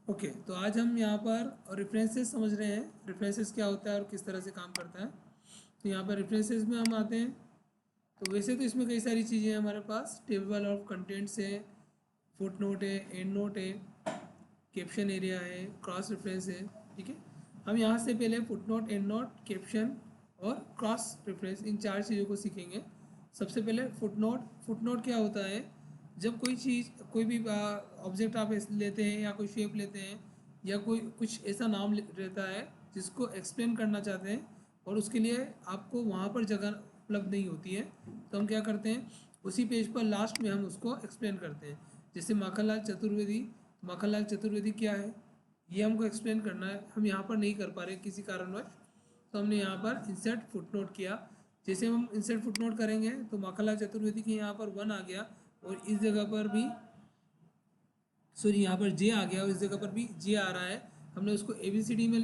Okay, तो आज हम यहाँ पर रेफरेंसेस समझ रहे हैं। रेफरेंसेस क्या होता है और किस तरह से काम करता है। तो यहाँ पर रेफरेंसेस में हम आते हैं। तो वैसे तो इसमें कई सारी चीज़ें हैं हमारे पास। टेबल ऑफ कंटेंट्स है, फुट नोट है, एंड नोट है, कैप्शन एरिया है, क्रॉस रेफरेंस है। ठीक है, हम यहाँ से पहले foot note, and note, caption और क्रॉस रेफरेंस, इन चार चीज़ों को सीखेंगे। सबसे पहले फुट नोट। फुट नोट क्या होता है? जब कोई चीज़, कोई भी ऑब्जेक्ट आप लेते हैं या कोई शेप लेते हैं या कोई कुछ ऐसा नाम रहता है जिसको एक्सप्लेन करना चाहते हैं और उसके लिए आपको वहाँ पर जगह उपलब्ध नहीं होती है, तो हम क्या करते हैं, उसी पेज पर लास्ट में हम उसको एक्सप्लेन करते हैं। जैसे माखनलाल चतुर्वेदी। माखनलाल चतुर्वेदी क्या है, ये हमको एक्सप्लेन करना है, हम यहाँ पर नहीं कर पा रहे किसी कारणवश, तो हमने यहाँ पर इंसर्ट फुटनोट किया। जैसे हम इंसर्ट फुटनोट करेंगे तो माखनलाल चतुर्वेदी के यहाँ पर 1 आ गया और इस जगह पर भी, सॉरी, यहाँ पर जे आ गया और इस जगह पर भी जे आ रहा है। हमने उसको ABCD में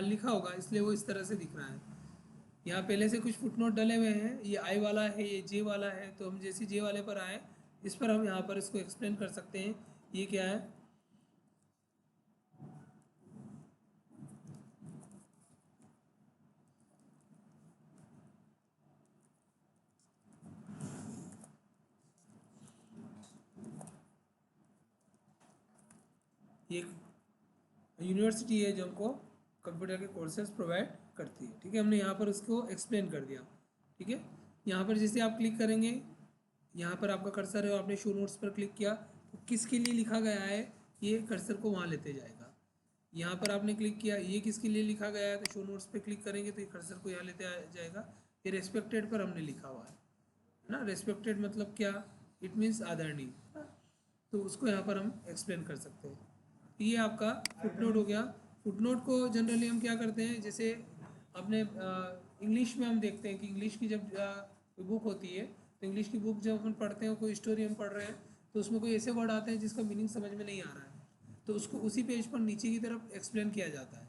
लिखा होगा, इसलिए वो इस तरह से दिख रहा है। यहाँ पहले से कुछ फुटनोट डले हुए हैं, ये आई वाला है, ये जे वाला है, तो हम जैसे जे वाले पर आए, इस पर हम यहाँ पर इसको एक्सप्लेन कर सकते हैं। ये क्या है, ये यूनिवर्सिटी है जो हमको कंप्यूटर के कोर्सेज प्रोवाइड करती है। ठीक है, हमने यहाँ पर उसको एक्सप्लेन कर दिया। ठीक है, यहाँ पर जैसे आप क्लिक करेंगे, यहाँ पर आपका कर्सर है और आपने शो नोट्स पर क्लिक किया तो किसके लिए लिखा गया है, ये कर्सर को वहाँ लेते जाएगा। यहाँ पर आपने क्लिक किया, ये किसके लिए लिखा गया है, तो शो नोट्स पे क्लिक करेंगे तो ये कर्सर को यहाँ लेते आ जाएगा। ये रेस्पेक्टेड पर हमने लिखा हुआ है ना। रेस्पेक्टेड मतलब क्या, इट मीन्स आदरणीय, तो उसको यहाँ पर हम एक्सप्लेन कर सकते हैं। ये आपका फुटनोट हो गया। फुटनोट को जनरली हम क्या करते हैं, जैसे अपने इंग्लिश में हम देखते हैं कि इंग्लिश की जब बुक होती है, तो इंग्लिश की बुक जब अपन पढ़ते हैं, कोई स्टोरी हम पढ़ रहे हैं, तो उसमें कोई ऐसे वर्ड आते हैं जिसका मीनिंग समझ में नहीं आ रहा है, तो उसको उसी पेज पर नीचे की तरफ एक्सप्लेन किया जाता है।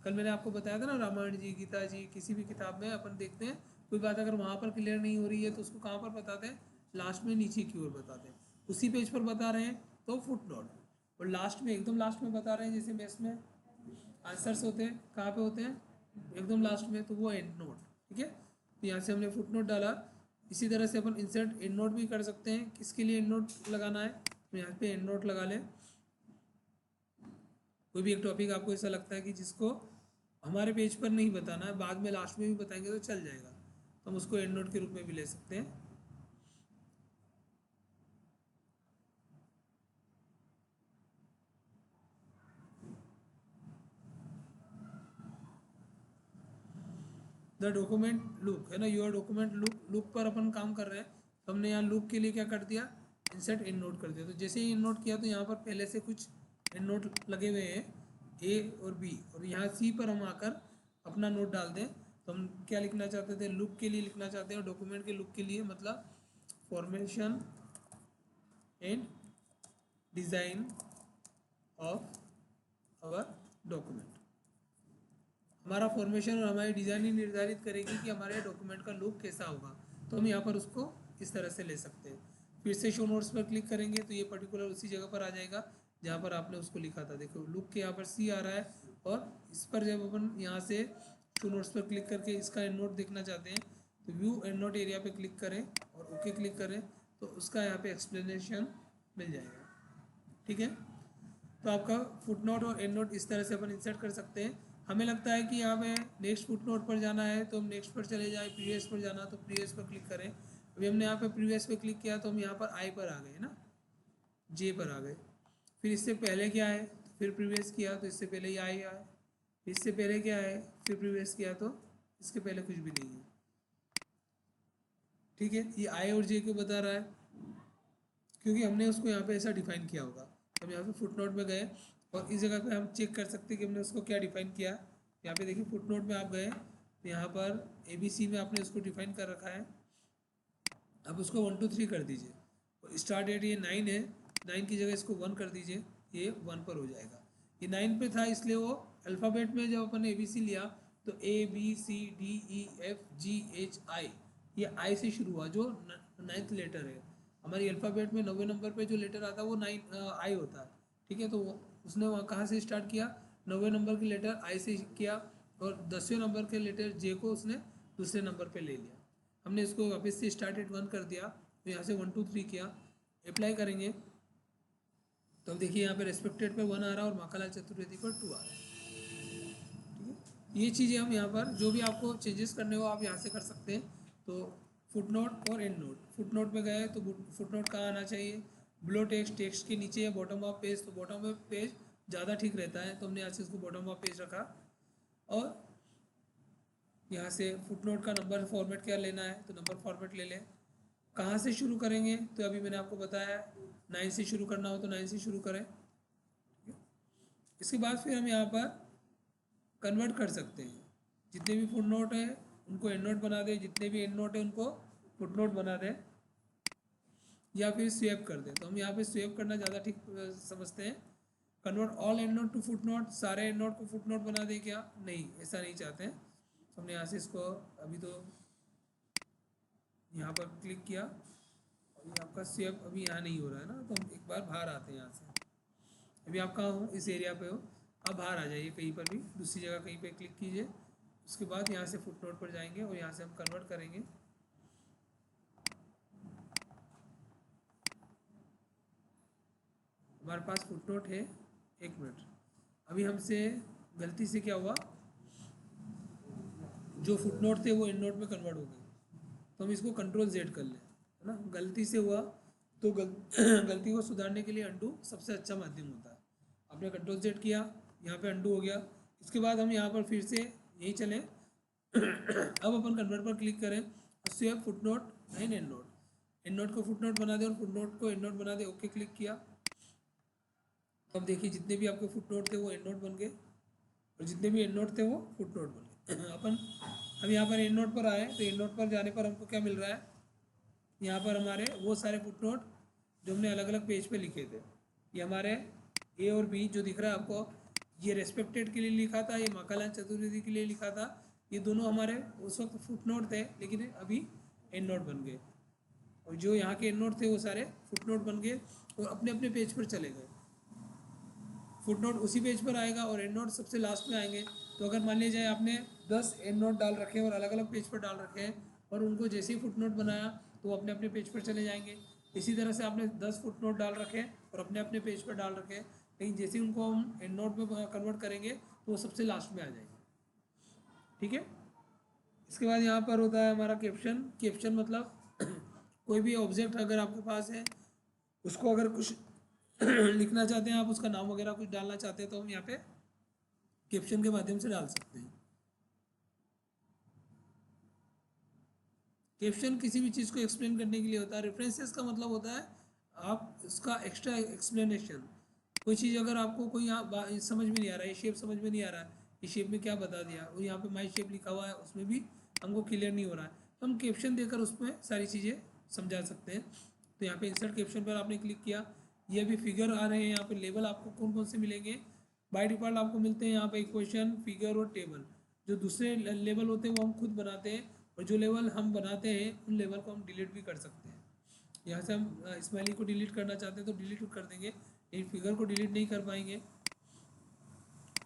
कल मैंने आपको बताया था ना, रामायण जी, गीता जी, किसी भी किताब में अपन देखते हैं कोई बात अगर वहाँ पर क्लियर नहीं हो रही है तो उसको कहाँ पर बताते हैं, लास्ट में नीचे की ओर बताते हैं। उसी पेज पर बता रहे हैं तो फुट नोट, और लास्ट में, एकदम लास्ट में बता रहे हैं, जैसे मैथ्स में आंसर्स होते हैं कहाँ पे होते हैं, एकदम लास्ट में, तो वो एंड नोट। ठीक है, तो यहाँ से हमने फुट नोट डाला। इसी तरह से अपन इंसर्ट एंड नोट भी कर सकते हैं। किसके लिए एंड नोट लगाना है, तो यहाँ पे एंड नोट लगा लें। कोई भी एक टॉपिक आपको ऐसा लगता है कि जिसको हमारे पेज पर नहीं बताना है, बाद में लास्ट में भी बताएंगे तो चल जाएगा, तो हम उसको एंड नोट के रूप में भी ले सकते हैं। द डॉक्यूमेंट लुक है ना, योर डॉक्यूमेंट लुक, लुक पर अपन काम कर रहे हैं, तो हमने यहाँ लुक के लिए क्या कर दिया, इंसर्ट एंड नोट कर दिया। तो जैसे ही एंड नोट किया तो यहाँ पर पहले से कुछ एंड नोट लगे हुए हैं, ए और बी, और यहाँ सी पर हम आकर अपना नोट डाल दें। तो हम क्या लिखना चाहते थे, लुक के लिए लिखना चाहते हैं, डॉक्यूमेंट के लुक के लिए मतलब formation and design of our document. हमारा फॉर्मेशन और हमारी डिज़ाइन ही निर्धारित करेगी कि हमारे डॉक्यूमेंट का लुक कैसा होगा, तो हम यहाँ पर उसको इस तरह से ले सकते हैं। फिर से शो नोट्स पर क्लिक करेंगे तो ये पर्टिकुलर उसी जगह पर आ जाएगा जहाँ पर आपने उसको लिखा था। देखो लुक के यहाँ पर सी आ रहा है, और इस पर जब अपन यहाँ से शो नोट्स पर क्लिक करके इसका एंड नोट देखना चाहते हैं तो व्यू एंड नोट एरिया पे क्लिक करें और ओके क्लिक करें, तो उसका यहाँ पे एक्सप्लेनेशन मिल जाएगा। ठीक है, तो आपका फुट नोट और एंड नोट इस तरह से अपन इंसर्ट कर सकते हैं। हमें लगता है कि यहाँ पे नेक्स्ट फुट नोट पर जाना है तो हम नेक्स्ट पर चले जाएं, प्रीवियस पर जाना तो प्रीवियस पर क्लिक करें। अभी हमने यहाँ पे प्रीवियस पे क्लिक किया तो हम यहाँ पर आई पर आ गए ना, जे पर आ गए। फिर इससे पहले क्या है, तो फिर प्रीवियस किया तो इससे पहले ये आई आए, इससे पहले क्या है, फिर प्रीवियस किया तो इसके पहले कुछ भी नहीं है। ठीक है, ये आई और जे को बता रहा है क्योंकि हमने उसको यहाँ पे ऐसा डिफाइन किया होगा। तो हम यहाँ पे फुट नोट में गए और इस जगह पे हम चेक कर सकते हैं कि हमने उसको क्या डिफाइन किया। यहाँ पे देखिए फुट नोट में आप गए तो यहाँ पर ABC में आपने उसको डिफाइन कर रखा है। अब उसको 1 2 3 कर दीजिए, और स्टार्ट डेट ये 9 है, 9 की जगह इसको 1 कर दीजिए, ये 1 पर हो जाएगा। ये 9 पे था इसलिए वो अल्फ़ाबेट में जब अपन ABC लिया तो ABCDEFGHI, ये आई से शुरू हुआ जो 9th लेटर है। हमारी अल्फ़ाबेट में 9वें नंबर पे जो लेटर आता है वो 9 आई होता है। ठीक है, तो वो उसने वहाँ कहाँ से स्टार्ट किया, 9वें नंबर के लेटर आई से किया और 10वें नंबर के लेटर जे को उसने दूसरे नंबर पे ले लिया। हमने इसको वापस से स्टार्ट 1 कर दिया, तो यहाँ से 1 2 3 किया, अप्लाई करेंगे तो अब देखिए यहाँ पे रेस्पेक्टेड पे 1 आ रहा है और माखनलाल चतुर्वेदी पर 2 आ रहा है। ठीक है, ये चीज़ें हम यहाँ पर जो भी आपको चेंजेस करने हो आप यहाँ से कर सकते हैं। तो फुट नोट और एंड नोट, फुट नोट में गए तो फुट नोट कहाँ आना चाहिए, बिलो टेक्स्ट, टेक्स्ट के नीचे या बॉटम ऑफ पेज, तो बॉटम ऑफ पेज ज़्यादा ठीक रहता है, तो हमने यहाँ से इसको बॉटम ऑफ पेज रखा। और यहाँ से फुट नोट का नंबर फॉर्मेट क्या लेना है, तो नंबर फॉर्मेट ले लें। कहाँ से शुरू करेंगे, तो अभी मैंने आपको बताया 9 से शुरू करना हो तो 9 से शुरू करें। इसके बाद फिर हम यहाँ पर कन्वर्ट कर सकते हैं, जितने भी फुट नोट है उनको एंड नोट बना दें, जितने भी एंड नोट है उनको फुट नोट बना दें, या फिर स्वेप कर दें। तो हम यहाँ पे स्वेप करना ज़्यादा ठीक समझते हैं। Convert all endnote to footnote, सारे एंड नोट को फुट नोट बना दें क्या, नहीं ऐसा नहीं चाहते हैं। तो हमने यहाँ से इसको अभी तो यहाँ पर क्लिक किया और ये आपका स्वेप अभी यहाँ नहीं हो रहा है ना, तो हम एक बार बाहर आते हैं यहाँ से। अभी आप कहाँ हो, इस एरिया पे हो, आप बाहर आ जाइए कहीं पर भी दूसरी जगह कहीं पे क्लिक कीजिए। उसके बाद यहाँ से फुट नोट पर जाएंगे और यहाँ से हम कन्वर्ट करेंगे। हमारे पास फुट नोट है, 1 मिनट, अभी हमसे गलती से क्या हुआ, जो फुट नोट थे वो एंड नोट में कन्वर्ट हो गए, तो हम इसको कंट्रोल Z कर लें, है ना, गलती से हुआ तो गलती को सुधारने के लिए अंडू सबसे अच्छा माध्यम होता है। आपने कंट्रोल Z किया, यहाँ पे अंडू हो गया। इसके बाद हम यहाँ पर फिर से यही चलें अब अपन कन्वर्ट पर क्लिक करें, swap footnote and endnote, endnote को फुट नोट बना दे और फुट नोट को एंड नोट बना दे, ओके क्लिक किया। तो अब देखिए जितने भी आपके फुट नोट थे वो एंड नोट बन गए और जितने भी एंड नोट थे वो फुट नोट बन गए। अपन हम यहाँ पर एंड नोट पर आए तो एंड नोट पर जाने पर हमको क्या मिल रहा है, यहाँ पर हमारे वो सारे फुट नोट जो हमने अलग अलग पेज पे लिखे थे, ये हमारे ए और बी जो दिख रहा है आपको, ये रेस्पेक्टेड के लिए लिखा था, ये माखनलाल चतुर्वेदी के लिए लिखा था, ये दोनों हमारे उस वक्त फुट नोट थे लेकिन अभी एंड नोट बन गए। और जो यहाँ के एंड नोट थे वो सारे फुट नोट बन गए और अपने अपने पेज पर चले गए। फुट नोट उसी पेज पर आएगा और एंड नोट सबसे लास्ट में आएंगे। तो अगर मान लीजिए आपने 10 एंड नोट डाल रखे हैं और अलग अलग पेज पर डाल रखे हैं और उनको जैसे ही फुट नोट बनाया तो वो अपने अपने पेज पर चले जाएंगे। इसी तरह से आपने 10 फुट नोट डाल रखे हैं और अपने अपने पेज पर डाल रखे हैं, लेकिन जैसे ही उनको हम एंड नोट में कन्वर्ट करेंगे तो वो सबसे लास्ट में आ जाएंगे। ठीक है, इसके बाद यहाँ पर होता है हमारा कैप्शन। कैप्शन मतलब कोई भी ऑब्जेक्ट अगर आपके पास है उसको अगर कुछ लिखना चाहते हैं आप, उसका नाम वगैरह कुछ डालना चाहते हैं तो हम यहाँ पे कैप्शन के माध्यम से डाल सकते हैं। कैप्शन किसी भी चीज़ को एक्सप्लेन करने के लिए होता है। रेफरेंसेस का मतलब होता है आप उसका एक्स्ट्रा एक्सप्लेनेशन, कोई चीज़ अगर आपको कोई यहाँ समझ में नहीं आ रहा है, ये शेप समझ में नहीं आ रहा है, ये शेप में क्या बता दिया, और यहाँ पे माई शेप लिखा हुआ है उसमें भी हमको क्लियर नहीं हो रहा है, तो हम कैप्शन देकर उसमें सारी चीज़ें समझा सकते हैं। तो यहाँ पे इंसर्ट कैप्शन पर आपने क्लिक किया, ये भी फिगर आ रहे हैं, यहाँ पे लेवल आपको कौन कौन से मिलेंगे, बाय डिफ़ॉल्ट आपको मिलते हैं यहाँ पे इक्वेशन, फिगर और टेबल। जो दूसरे लेवल होते हैं वो हम खुद बनाते हैं और जो लेवल हम बनाते हैं उन लेवल को हम डिलीट भी कर सकते हैं। यहाँ से हम स्माइली को डिलीट करना चाहते हैं तो डिलीट कर देंगे, लेकिन फिगर को डिलीट नहीं कर पाएंगे,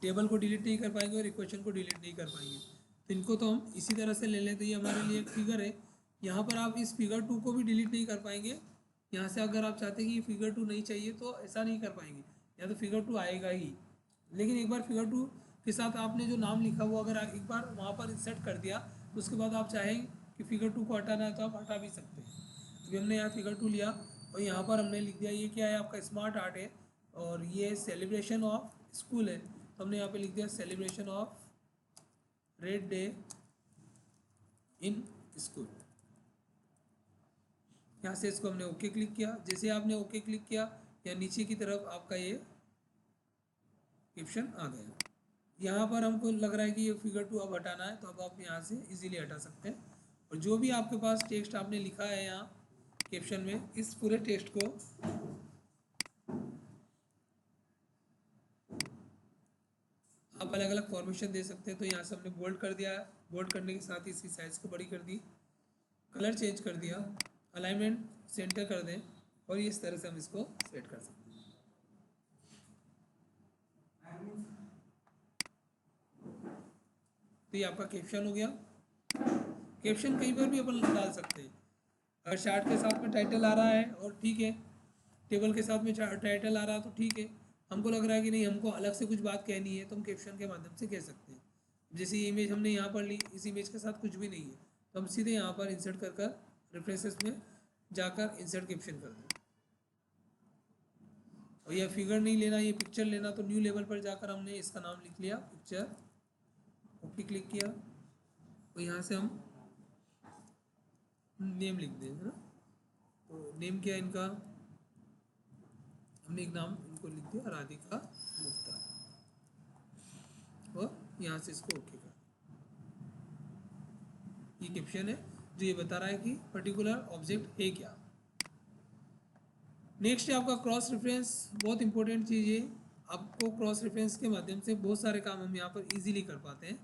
टेबल को डिलीट नहीं कर पाएंगे और इक्वेशन को डिलीट नहीं कर पाएंगे। तो इनको तो हम इसी तरह से ले लें। तो ये हमारे लिए एक फिगर है, यहाँ पर आप इस फिगर 2 को भी डिलीट नहीं कर पाएंगे। यहाँ से अगर आप चाहते हैं कि फिगर 2 नहीं चाहिए तो ऐसा नहीं कर पाएंगे, या तो फिगर 2 आएगा ही। लेकिन एक बार फिगर 2 के साथ आपने जो नाम लिखा वो अगर एक बार वहाँ पर इंसर्ट कर दिया तो उसके बाद आप चाहें कि फिगर 2 को हटाना है तो आप हटा भी सकते हैं। अभी हमने यहाँ फिगर 2 लिया और यहाँ पर हमने लिख दिया ये क्या है, आपका स्मार्ट आर्ट है और ये सेलिब्रेशन ऑफ स्कूल है, तो हमने यहाँ पे लिख दिया celebration of red day in school. यहाँ से इसको हमने ओके क्लिक किया। जैसे आपने ओके क्लिक किया या नीचे की तरफ आपका ये कैप्शन आ गया। यहाँ पर हमको लग रहा है कि ये फिगर 2 अब हटाना है तो अब आप यहाँ से इजीली हटा सकते हैं। और जो भी आपके पास टेक्स्ट आपने लिखा है यहाँ कैप्शन में, इस पूरे टेक्स्ट को आप अलग अलग फॉर्मेशन दे सकते हैं। तो यहाँ से हमने बोल्ड कर दिया, बोल्ड करने के साथ ही इसकी साइज़ को बड़ी कर दी, कलर चेंज कर दिया, अलाइनमेंट सेंटर कर दें और इस तरह से हम इसको सेट कर सकते हैं। तो ये आपका कैप्शन हो गया। कैप्शन कहीं पर भी अपन डाल सकते हैं। अगर चार्ट के साथ में टाइटल आ रहा है और ठीक है, टेबल के साथ में टाइटल आ रहा है तो ठीक है, हमको लग रहा है कि नहीं हमको अलग से कुछ बात कहनी है तो हम कैप्शन के माध्यम से कह सकते हैं। जैसे ये इमेज हमने यहाँ पर ली, इस इमेज के साथ कुछ भी नहीं है तो हम सीधे यहाँ पर इंसर्ट कर कर रेफरेंसेस में जाकर इंसर्ट कैप्शन कर दें। और यह फिगर नहीं लेना, ये पिक्चर लेना, तो न्यू लेवल पर जाकर हमने इसका नाम लिख लिया पिक्चर, ओके क्लिक किया और यहाँ से हम नेम लिख दें, है ना। तो नेम क्या है इनका, हमने एक नाम इनको लिख दिया राधिका गुप्ता और यहाँ से इसको ओके कर। ये कैप्शन है जो ये बता रहा है कि पर्टिकुलर ऑब्जेक्ट है क्या। नेक्स्ट है आपका क्रॉस रेफरेंस, बहुत इंपॉर्टेंट चीज़ है। आपको क्रॉस रेफरेंस के माध्यम से बहुत सारे काम हम यहाँ पर इजीली कर पाते हैं।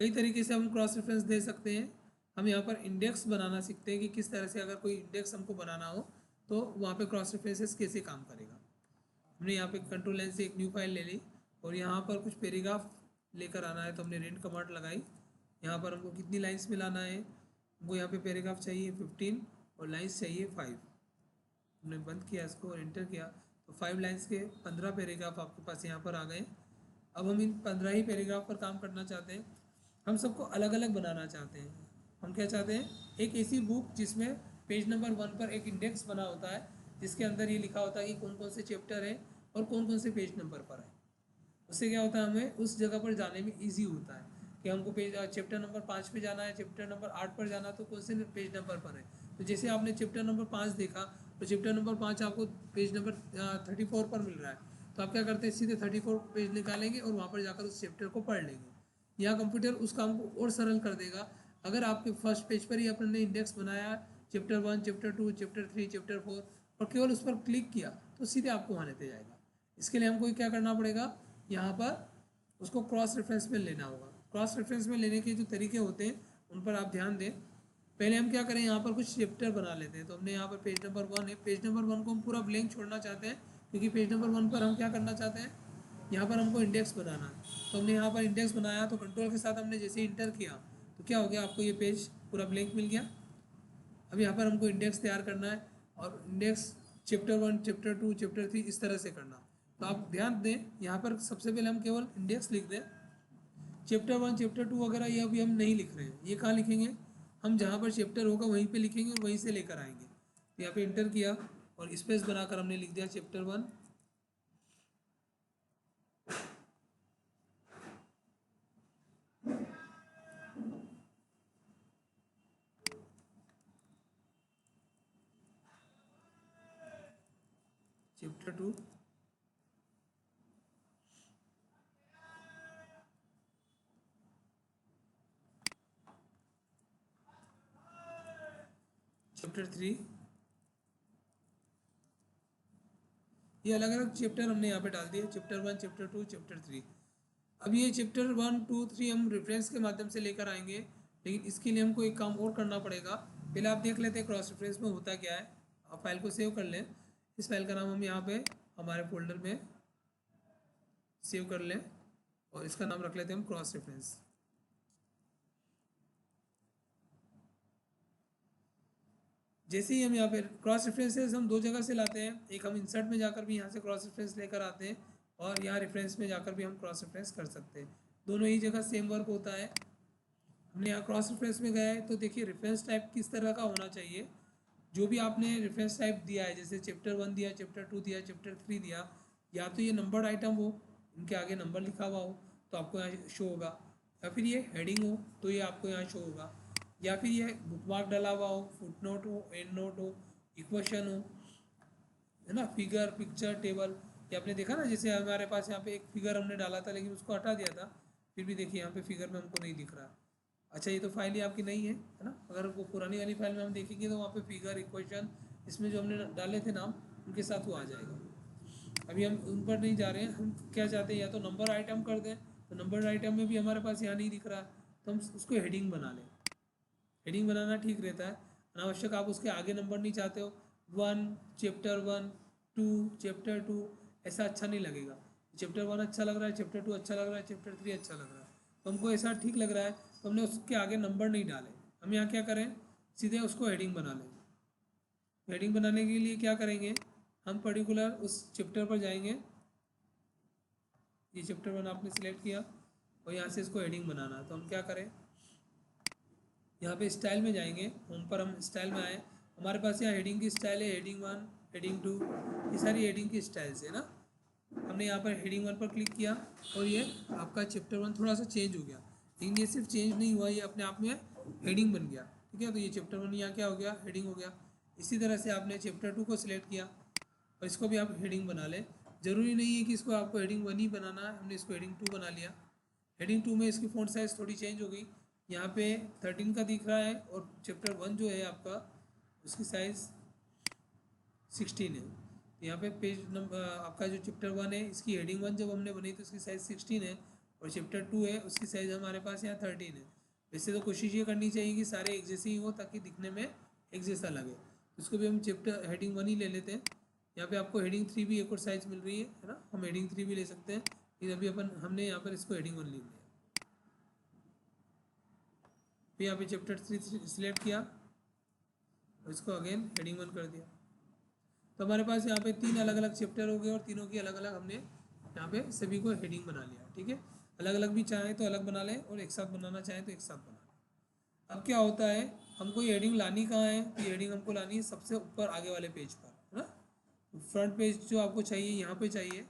कई तरीके से हम क्रॉस रेफरेंस दे सकते हैं। हम यहाँ पर इंडेक्स बनाना सीखते हैं कि किस तरह से अगर कोई इंडेक्स हमको बनाना हो तो वहाँ पे क्रॉस रेफरेंसेस कैसे काम करेगा। हमने यहाँ पे कंट्रोल एन से एक न्यू फाइल ले ली और यहाँ पर कुछ पैराग्राफ लेकर आना है तो हमने रेंट कमांड लगाई। यहाँ पर हमको कितनी लाइन्स में लाना है, हमको यहाँ पे पैराग्राफ चाहिए 15 और लाइन्स चाहिए 5। हमने बंद किया इसको और एंटर किया तो 5 लाइन्स के 15 पैराग्राफ आपके पास यहाँ पर आ गए। अब हम इन 15 ही पैराग्राफ पर काम करना चाहते हैं। हम सबको अलग अलग बनाना चाहते हैं। हम क्या चाहते हैं, एक ऐसी बुक जिसमें पेज नंबर 1 पर एक इंडेक्स बना होता है जिसके अंदर ये लिखा होता है कि कौन कौन से चैप्टर है और कौन कौन से पेज नंबर पर है। उससे क्या होता है, हमें उस जगह पर जाने में ईजी होता है कि हमको पेज चैप्टर नंबर 5 पे जाना है, चैप्टर नंबर 8 पर जाना तो कौन से पेज नंबर पर है। तो जैसे आपने चैप्टर नंबर 5 देखा तो चैप्टर नंबर 5 आपको पेज नंबर 34 पर मिल रहा है तो आप क्या करते हैं, सीधे 34 पेज निकालेंगे और वहाँ पर जाकर उस चैप्टर को पढ़ लेंगे। यहाँ कंप्यूटर उस काम को और सरल कर देगा। अगर आपके फर्स्ट पेज पर ही आपने इंडेक्स बनाया चैप्टर 1, चैप्टर 2, चैप्टर 3, चैप्टर 4 और केवल उस पर क्लिक किया तो सीधे आपको वहाँ लेते जाएगा। इसके लिए हमको क्या करना पड़ेगा, यहाँ पर उसको क्रॉस रेफरेंस में लेना होगा। क्रॉस रेफरेंस में लेने के जो तरीके होते हैं उन पर आप ध्यान दें। पहले हम क्या करें, यहाँ पर कुछ चैप्टर बना लेते हैं। तो हमने यहाँ पर पेज नंबर 1 है, पेज नंबर 1 को हम पूरा ब्लैंक छोड़ना चाहते हैं क्योंकि पेज नंबर 1 पर हम क्या करना चाहते हैं, यहाँ पर हमको इंडेक्स बनाना है। तो हमने यहाँ पर इंडेक्स बनाया तो कंट्रोल के साथ हमने जैसे इंटर किया तो क्या हो गया, आपको ये पेज पूरा ब्लैंक मिल गया। अब यहाँ पर हमको इंडेक्स तैयार करना है और इंडेक्स चैप्टर 1, चैप्टर 2, चैप्टर 3 इस तरह से करना। तो आप ध्यान दें, यहाँ पर सबसे पहले हम केवल इंडेक्स लिख दें। चैप्टर 1, चैप्टर 2 वगैरह ये अभी हम नहीं लिख रहे हैं। ये कहाँ लिखेंगे, हम जहाँ पर चैप्टर होगा वहीं पे लिखेंगे और वहीं से लेकर आएंगे। तो यहाँ पे इंटर किया और स्पेस बनाकर हमने लिख दिया चैप्टर 1। Chapter 2, chapter 3। ये अलग अलग चैप्टर हमने यहाँ पे डाल दिए, चैप्टर 1, चैप्टर 2, चैप्टर 3। अब ये चैप्टर 1, 2, 3 हम रेफरेंस के माध्यम से लेकर आएंगे, लेकिन इसके लिए हमको एक काम और करना पड़ेगा। पहले आप देख लेते हैं क्रॉस रेफरेंस में होता क्या है। आप फाइल को सेव कर लें। इस फाइल का नाम हम यहाँ पे हमारे फोल्डर में सेव कर लें और इसका नाम रख लेते हैं हम क्रॉस रेफरेंस। जैसे ही हम यहाँ पे क्रॉस रेफरेंसेस हम दो जगह से लाते हैं, एक हम इंसर्ट में जाकर भी यहाँ से क्रॉस रेफरेंस लेकर आते हैं और यहाँ रेफरेंस में जाकर भी हम क्रॉस रेफरेंस कर सकते हैं। दोनों ही जगह सेम वर्क होता है। हमने यहाँ क्रॉस रेफरेंस में गए तो देखिए रेफरेंस टाइप किस तरह का होना चाहिए। जो भी आपने रेफरेंस टाइप दिया है, जैसे चैप्टर 1 दिया, चैप्टर 2 दिया, चैप्टर 3 दिया, या तो ये नंबर्ड आइटम हो, इनके आगे नंबर लिखा हुआ हो तो आपको यहाँ शो होगा, या फिर ये हेडिंग हो तो ये आपको यहाँ शो होगा, या फिर ये बुकमार्क डाला हुआ हो, फुटनोट हो, एंड नोट हो, इक्वेशन हो, है ना, फिगर, पिक्चर, टेबल। ये आपने देखा ना, जैसे हमारे पास यहाँ पे एक फिगर हमने डाला था लेकिन उसको हटा दिया था, फिर भी देखिए यहाँ पे फिगर में हमको नहीं दिख रहा। अच्छा, ये तो फाइल ही आपकी नहीं है ना। अगर वो पुरानी वाली फाइल में हम देखेंगे तो वहाँ पे फिगर, इक्वेशन, इसमें जो हमने डाले थे नाम, उनके साथ वो आ जाएगा। अभी हम उन पर नहीं जा रहे हैं। हम क्या चाहते हैं, या तो नंबर आइटम कर दें, तो नंबर आइटम में भी हमारे पास यहाँ नहीं दिख रहा, तो हम उसको हेडिंग बना लें। हेडिंग बनाना ठीक रहता है, अनावश्यक आप उसके आगे नंबर नहीं चाहते हो। 1, चैप्टर 1, 2, चैप्टर 2, ऐसा अच्छा नहीं लगेगा। चैप्टर 1 अच्छा लग रहा है, चैप्टर 2 अच्छा लग रहा है, चैप्टर 3 अच्छा लग रहा है, तो हमको ऐसा ठीक लग रहा है, तो हमने उसके आगे नंबर नहीं डाले। हम यहाँ क्या करें, सीधे उसको हेडिंग बना लें। हेडिंग बनाने के लिए क्या करेंगे, हम पर्टिकुलर उस चैप्टर पर जाएंगे, ये चैप्टर 1 आपने सिलेक्ट किया और यहाँ से इसको हेडिंग बनाना है। तो हम क्या करें, यहाँ पे स्टाइल में जाएंगे, होम पर हम स्टाइल में आए, हमारे पास यहाँ हेडिंग की स्टाइल है, हेडिंग 1, हेडिंग 2, ये सारी हेडिंग की स्टाइल्स है ना। हमने यहाँ पर हेडिंग 1 पर क्लिक किया और ये आपका चैप्टर 1 थोड़ा सा चेंज हो गया, लेकिन ये सिर्फ चेंज नहीं हुआ, ये अपने आप में हेडिंग बन गया। ठीक है, तो ये चैप्टर 1 यहाँ क्या हो गया, हेडिंग हो गया। इसी तरह से आपने चैप्टर 2 को सिलेक्ट किया और इसको भी आप हेडिंग बना लें। ज़रूरी नहीं है कि इसको आपको हेडिंग 1 ही बनाना है, हमने इसको हेडिंग 2 बना लिया। हेडिंग 2 में इसकी फ़ॉन्ट साइज़ थोड़ी चेंज हो गई, यहाँ पे 13 का दिख रहा है और चैप्टर 1 जो है आपका उसकी साइज़ 16 है। तो यहाँ पे पेज नंबर आपका जो चैप्टर 1 है इसकी हेडिंग 1 जब हमने बनी तो उसकी साइज़ 16 है और चैप्टर 2 है उसकी साइज़ हमारे पास यहाँ 13 है। वैसे तो कोशिश ये करनी चाहिए कि सारे एक जैसे ही हो ताकि दिखने में एक जैसा लगे। इसको भी हम चैप्टर हेडिंग 1 ही ले लेते हैं। यहाँ पे आपको हेडिंग 3 भी एक और साइज़ मिल रही है ना, हम हेडिंग 3 भी ले सकते हैं, लेकिन अभी हमने यहाँ पर इसको हेडिंग 1 ले लिया। फिर यहाँ पे चैप्टर 3 सिलेक्ट किया और इसको अगेन हेडिंग 1 कर दिया। तो हमारे पास यहाँ पे 3 अलग अलग चैप्टर हो गए और तीनों की अलग अलग हमने यहाँ पे सभी को हेडिंग बना लिया। ठीक है, अलग अलग भी चाहें तो अलग बना लें और एक साथ बनाना चाहें तो एक साथ बना लें। अब क्या होता है, हमको ये हेडिंग लानी कहाँ है, तो ये हेडिंग हमको लानी है सबसे ऊपर आगे वाले पेज पर, है ना। फ्रंट पेज जो आपको चाहिए यहाँ पे चाहिए,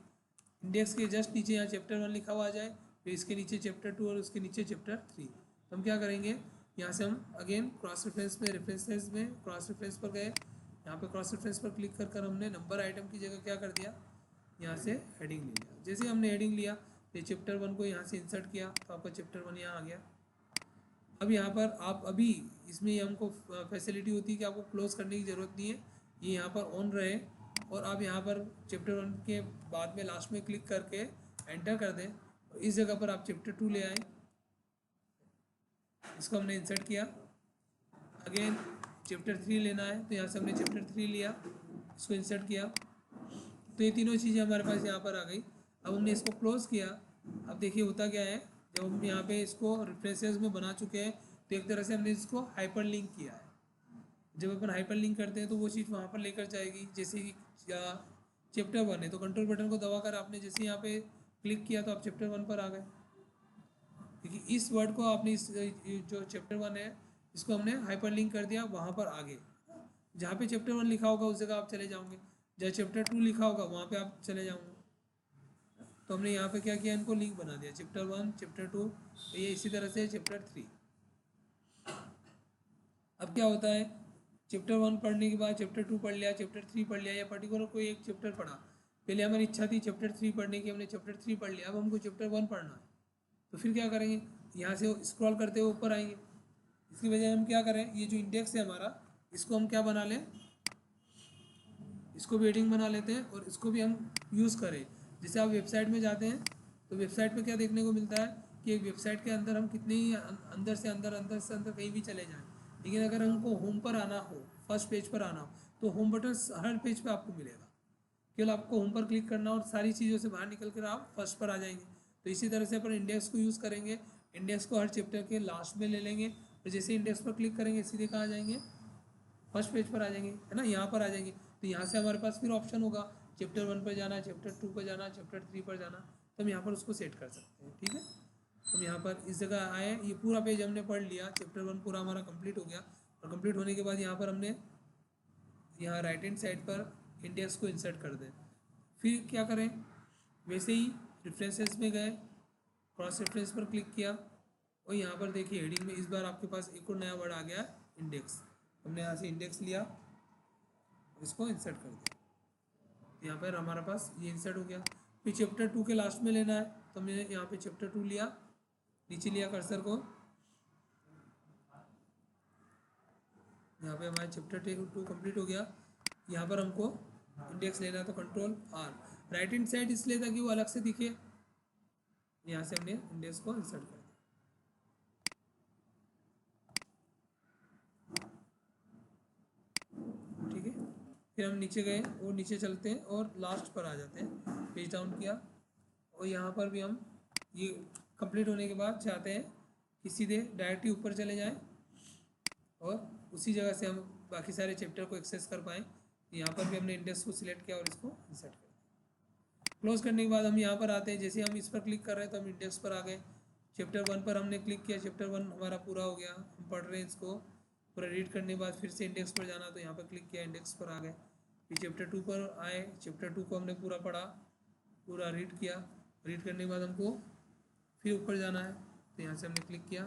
इंडेक्स के जस्ट नीचे यहाँ चैप्टर 1 लिखा हुआ आ जाए, फिर इसके नीचे चैप्टर 2 और उसके नीचे चैप्टर 3। तो हम क्या करेंगे, यहाँ से हम अगेन क्रॉस रेफरेंस में, रेफरेंसेस में क्रॉस रेफरेंस पर गए, यहाँ पे क्रॉस रेफरेंस पर क्लिक कर कर हमने नंबर आइटम की जगह क्या कर दिया, यहाँ से हेडिंग ले लिया। जैसे हमने हेडिंग लिया तो चैप्टर 1 को यहाँ से इंसर्ट किया तो आपका चैप्टर 1 यहाँ आ गया। अब यहाँ पर आप अभी इसमें हमको फैसिलिटी होती है कि आपको क्लोज करने की ज़रूरत नहीं है, ये यहाँ पर ऑन रहे और आप यहाँ पर चैप्टर 1 के बाद में लास्ट में क्लिक करके एंटर कर दें और इस जगह पर आप चैप्टर 2 ले आए, इसको हमने इंसर्ट किया। अगेन चैप्टर 3 लेना है तो यहाँ से हमने चैप्टर 3 लिया, इसको इंसर्ट किया। तो ये तीनों चीज़ें हमारे पास यहाँ पर आ गई। अब हमने इसको क्लोज़ किया। अब देखिए होता क्या है, जब हम यहाँ पे इसको रेफरेंसेस में बना चुके हैं तो एक तरह से हमने इसको हाइपर लिंक किया है। जब अपन हाइपर लिंक करते हैं तो वो चीज़ वहाँ पर लेकर जाएगी। जैसे कि चैप्टर 1 है तो कंट्रोल बटन को दबाकर आपने जैसे यहाँ पे क्लिक किया तो आप चैप्टर 1 पर आ गए, क्योंकि इस वर्ड को आपने इस जो चैप्टर 1 है इसको हमने हाइपर लिंक कर दिया वहाँ पर आगे। जहाँ पे चैप्टर 1 लिखा होगा उस जगह आप चले जाओगे, जहाँ चैप्टर 2 लिखा होगा वहाँ पे आप चले जाओगे। तो हमने यहाँ पे क्या किया, इनको लिंक बना दिया, चैप्टर 1 चैप्टर 2, तो ये इसी तरह से चैप्टर 3। अब क्या होता है, चैप्टर 1 पढ़ने के बाद चैप्टर 2 पढ़ लिया, चैप्टर 3 पढ़ लिया या पर्टिकुलर कोई एक चैप्टर पढ़ा, पहले हमारी इच्छा थी चैप्टर 3 पढ़ने की, हमने चैप्टर 3 पढ़ लिया, अब हमको चैप्टर 1 पढ़ना है। तो फिर क्या करेंगे, यहाँ से स्क्रॉल करते हुए ऊपर आएंगे। इसकी बजाय हम क्या करें, ये जो इंडेक्स है हमारा इसको हम क्या बना लें, इसको भी हेडिंग बना लेते हैं और इसको भी हम यूज़ करें। जैसे आप वेबसाइट में जाते हैं तो वेबसाइट पे क्या देखने को मिलता है कि एक वेबसाइट के अंदर हम कितने ही अंदर से अंदर कहीं भी चले जाएं, लेकिन अगर हमको होम पर आना हो, फर्स्ट पेज पर आना हो, तो होम बटन हर पेज पे आपको मिलेगा, केवल आपको होम पर क्लिक करना और सारी चीज़ों से बाहर निकल कर आप फर्स्ट पर आ जाएंगे। तो इसी तरह से अपन इंडेक्स को यूज़ करेंगे, इंडेक्स को हर चैप्टर के लास्ट में ले लेंगे और जैसे इंडेक्स पर क्लिक करेंगे सीधे कहाँ आ जाएंगे, फर्स्ट पेज पर आ जाएंगे, है ना, यहाँ पर आ जाएंगे। तो यहाँ से हमारे पास फिर ऑप्शन होगा चैप्टर 1 पर जाना, चैप्टर 2 पर जाना, चैप्टर 3 पर जाना, तो हम यहाँ पर उसको सेट कर सकते हैं। ठीक है, हम यहाँ पर इस जगह आए, ये पूरा पेज हमने पढ़ लिया, चैप्टर 1 पूरा हमारा कंप्लीट हो गया और कंप्लीट होने के बाद यहाँ पर हमने यहाँ राइट हैंड साइड पर इंडेक्स को इंसर्ट कर दें। फिर क्या करें, वैसे ही रेफरेंसेस में गए, क्रॉस रेफरेंस पर क्लिक किया और यहाँ पर देखिए हेडिंग में इस बार आपके पास एक और नया वर्ड आ गया, इंडेक्स। हमने यहाँ से इंडेक्स लिया, इसको इंसर्ट कर दिया, यहाँ पर हमारे पास ये इंसर्ट हो गया। फिर चैप्टर 2 के लास्ट में लेना है तो हमने यहाँ पे चैप्टर 2 लिया, नीचे लिया कर्सर को, यहाँ पे हमारा चैप्टर 2 कंप्लीट हो गया। यहाँ पर हमको इंडेक्स लेना है तो control R, right hand side इसलिए ताकि वो अलग से दिखे, यहाँ से हमने इंडेक्स को इंसर्ट कर दिया। ठीक है, फिर हम नीचे गए और नीचे चलते हैं और लास्ट पर आ जाते हैं, पेज डाउन किया और यहाँ पर भी हम ये कंप्लीट होने के बाद चाहते हैं कि सीधे डायरेक्टली ऊपर चले जाएं और उसी जगह से हम बाकी सारे चैप्टर को एक्सेस कर पाएँ। यहाँ पर भी हमने इंडेक्स को सिलेक्ट किया और इसको इंसर्ट कर दिया। क्लोज करने के बाद हम यहाँ पर आते हैं, जैसे हम इस पर क्लिक कर रहे हैं तो हम इंडेक्स पर आ गए। चैप्टर 1 पर हमने क्लिक किया, चैप्टर 1 हमारा पूरा हो गया, हम पढ़ रहे हैं इसको। पूरा रीड करने के बाद फिर से इंडेक्स पर जाना, तो यहाँ पर क्लिक किया, इंडेक्स पर आ गए। फिर चैप्टर 2 पर आए, चैप्टर 2 को हमने पूरा पढ़ा, पूरा रीड किया। रीड करने के बाद हमको फिर ऊपर जाना है, तो यहाँ से हमने क्लिक किया,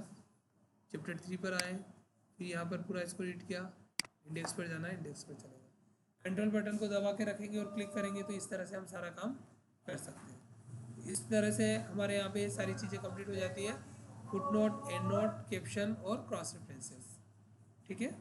चैप्टर 3 पर आए, फिर यहाँ पर पूरा इसको रीड किया, इंडेक्स पर जाना है, इंडेक्स पर चलेगा। कंट्रोल बटन को दबा के रखेंगे और क्लिक करेंगे तो इस तरह से हम सारा काम कर सकते हैं। इस तरह से हमारे यहाँ पे सारी चीज़ें कंप्लीट हो जाती है, foot note, and note, caption और क्रॉस रेफरेंसेस। ठीक है।